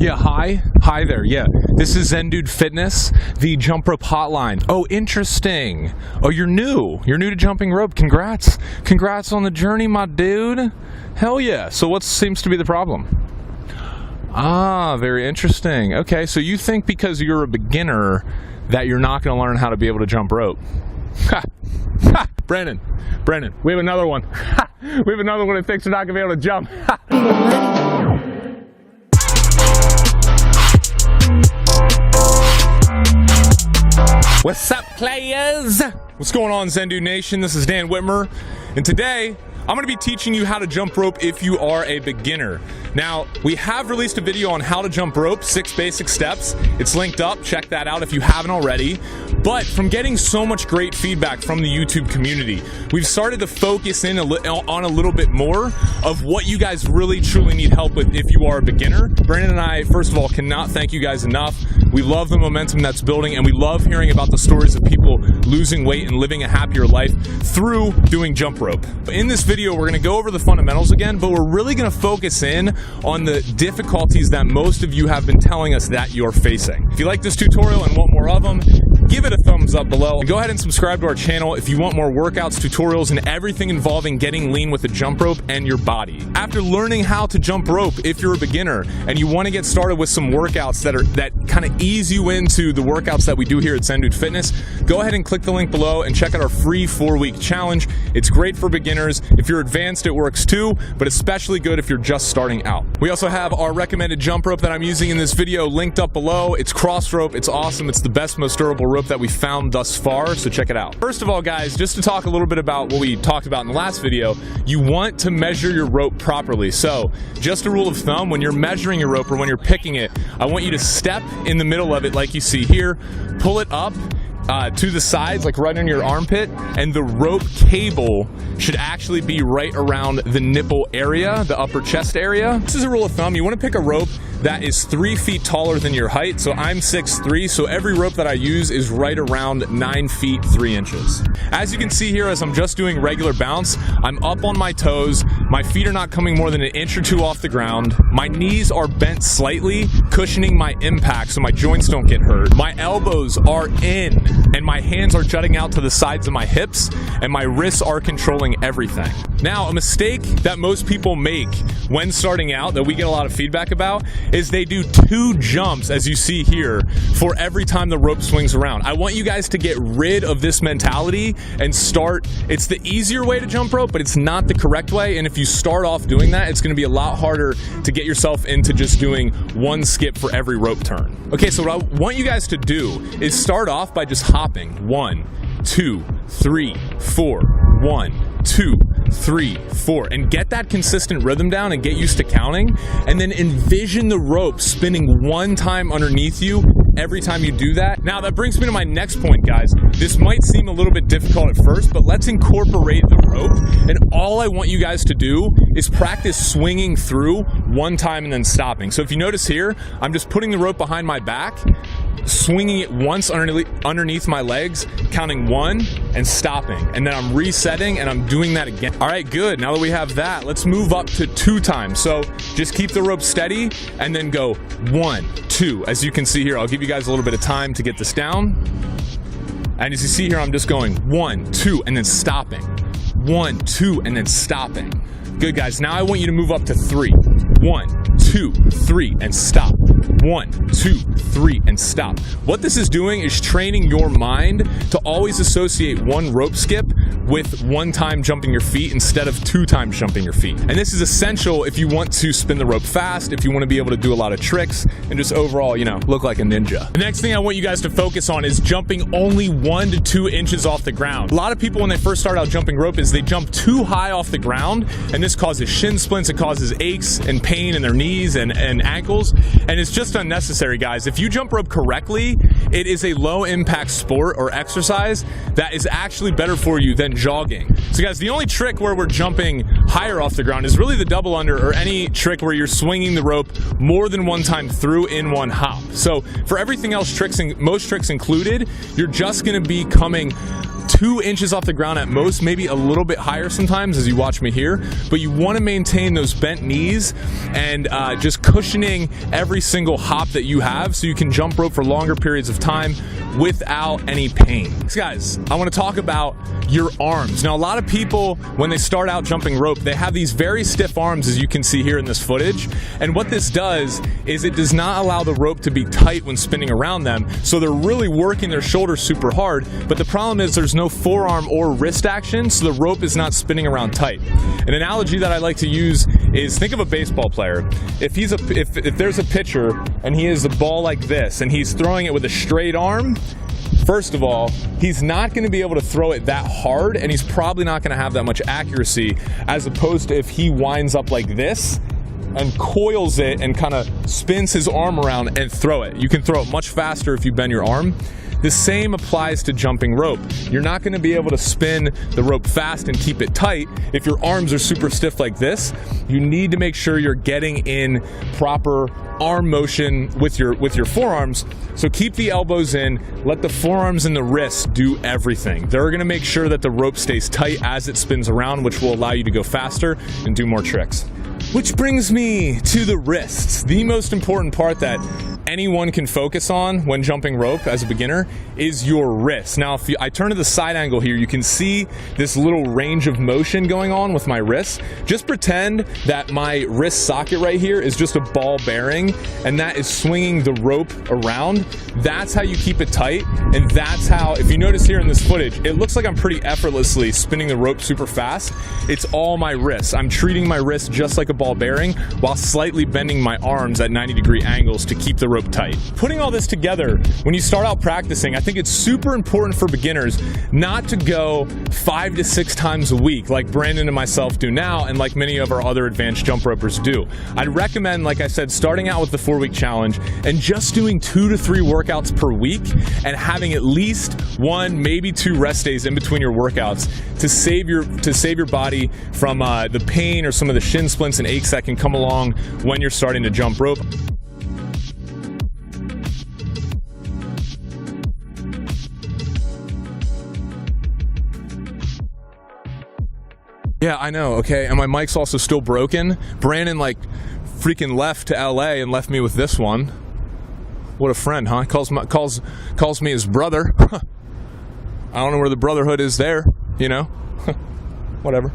Yeah, hi there. Yeah, this is Zen Dude Fitness, the jump rope hotline. Oh, interesting. Oh, you're new to jumping rope. Congrats on the journey, my dude. Hell yeah. So what seems to be the problem? Ah, very interesting. Okay, so you think because you're a beginner that you're not going to learn how to be able to jump rope? Ha! Ha! Brandon, we have another one. Ha! We have another one that thinks you're not going to be able to jump. What's up, players? What's going on, Zen Dude Nation? This is Dan Whitmer, and today I'm going to be teaching you how to jump rope if you are a beginner. Now, we have released a video on how to jump rope, 6 basic steps. It's linked up. Check that out if you haven't already. But from getting so much great feedback from the YouTube community, we've started to focus in on a little bit more of what you guys really truly need help with if you are a beginner. Brandon and I, first of all, cannot thank you guys enough. We love the momentum that's building, and we love hearing about the stories of people losing weight and living a happier life through doing jump rope. In this video, we're going to go over the fundamentals again, but we're really going to focus in on the difficulties that most of you have been telling us that you're facing. If you like this tutorial and want more of them, give it a thumbs up below. And go ahead and subscribe to our channel if you want more workouts, tutorials, and everything involving getting lean with a jump rope and your body. After learning how to jump rope, if you're a beginner and you want to get started with some workouts that kind of ease you into the workouts that we do here at Zen Dude Fitness, go ahead and click the link below and check out our free 4-week challenge. It's great for beginners. If you're advanced, it works too, but especially good if you're just starting out. We also have our recommended jump rope that I'm using in this video linked up below. It's cross rope. It's awesome. It's the best, most durable rope that we found thus far, so check it out. First of all, guys, just to talk a little bit about what we talked about in the last video, you want to measure your rope properly. So just a rule of thumb, when you're measuring your rope or when you're picking it, I want you to step in the middle of it like you see here, pull it up to the sides, like right under your armpit, and the rope cable should actually be right around the nipple area, the upper chest area. This is a rule of thumb. You want to pick a rope that is 3 feet taller than your height. So I'm 6'3", so every rope that I use is right around 9 feet 3 inches. As you can see here, as I'm just doing regular bounce, I'm up on my toes. My feet are not coming more than an inch or two off the ground. My knees are bent slightly, cushioning my impact so my joints don't get hurt. My elbows are in, and my hands are jutting out to the sides of my hips, and my wrists are controlling everything. Now, a mistake that most people make when starting out that we get a lot of feedback about is they do 2 jumps, as you see here, for every time the rope swings around. I want you guys to get rid of this mentality and start. It's the easier way to jump rope, but it's not the correct way, and if you start off doing that, it's going to be a lot harder to get yourself into just doing 1 skip for every rope turn. Okay, so what I want you guys to do is start off by just hopping. 1, 2, 3, 4. 1, 2, 3, 4, and get that consistent rhythm down and get used to counting, and then envision the rope spinning 1 time underneath you every time you do that. Now that brings me to my next point, guys. This might seem a little bit difficult at first, but let's incorporate the rope, and all I want you guys to do is practice swinging through 1 time and then stopping. So if you notice here, I'm just putting the rope behind my back, swinging it once underneath my legs, counting 1 and stopping, and then I'm resetting and I'm doing that again. All right, good. Now that we have that, let's move up to 2 times. So just keep the rope steady and then go 1, 2. As you can see here, I'll give you guys a little bit of time to get this down. And as you see here, I'm just going 1, 2, and then stopping. 1, 2, and then stopping. Good, guys. Now I want you to move up to 3. 1, 2, 3, and stop. 1, 2, 3, and stop. What this is doing is training your mind to always associate 1 rope skip with 1 time jumping your feet instead of 2 times jumping your feet. And this is essential if you want to spin the rope fast, if you want to be able to do a lot of tricks, and just overall, you know, look like a ninja. The next thing I want you guys to focus on is jumping only 1 to 2 inches off the ground. A lot of people, when they first start out jumping rope, is they jump too high off the ground, and this causes shin splints, it causes aches and pain in their knees and ankles, and it's just unnecessary, guys. If you jump rope correctly, it is a low impact sport or exercise that is actually better for you than jogging. So guys, the only trick where we're jumping higher off the ground is really the double under, or any trick where you're swinging the rope more than 1 time through in 1 hop. So for everything else, most tricks included, you're just going to be coming 2 inches off the ground at most, maybe a little bit higher sometimes as you watch me here, but you want to maintain those bent knees and just cushioning every single hop that you have so you can jump rope for longer periods of time without any pain. So guys, I want to talk about your arms. Now, a lot of people, when they start out jumping rope, they have these very stiff arms, as you can see here in this footage. And what this does is it does not allow the rope to be tight when spinning around them. So they're really working their shoulders super hard. But the problem is there's no forearm or wrist action, so the rope is not spinning around tight. An analogy that I like to use is, think of a baseball player. If there's a pitcher and he has the ball like this and he's throwing it with a straight arm, first of all, he's not going to be able to throw it that hard, and he's probably not going to have that much accuracy, as opposed to if he winds up like this and coils it and kind of spins his arm around and throw it. You can throw it much faster if you bend your arm. The same applies to jumping rope. You're not going to be able to spin the rope fast and keep it tight if your arms are super stiff like this. You need to make sure you're getting in proper arm motion with your forearms. So keep the elbows in, let the forearms and the wrists do everything. They're going to make sure that the rope stays tight as it spins around, which will allow you to go faster and do more tricks. Which brings me to the wrists. The most important part that anyone can focus on when jumping rope as a beginner is your wrists. Now, if I turn to the side angle here, you can see this little range of motion going on with my wrists. Just pretend that my wrist socket right here is just a ball bearing, and that is swinging the rope around. That's how you keep it tight, and that's how, if you notice here in this footage, it looks like I'm pretty effortlessly spinning the rope super fast. It's all my wrists. I'm treating my wrists just like a ball bearing while slightly bending my arms at 90-degree angles to keep the rope tight. Putting all this together, when you start out practicing, I think it's super important for beginners not to go 5 to 6 times a week like Brandon and myself do now, and like many of our other advanced jump ropers do. I'd recommend, like I said, starting out with the 4-week challenge and just doing 2 to 3 workouts per week and having at least 1, maybe 2 rest days in between your workouts to save your body from the pain or some of the shin splints and aches that can come along when you're starting to jump rope. Yeah, I know, okay, and my mic's also still broken. Brandon like freaking left to LA and left me with this one. What a friend, huh? Calls me his brother. I don't know where the brotherhood is there, you know? Whatever.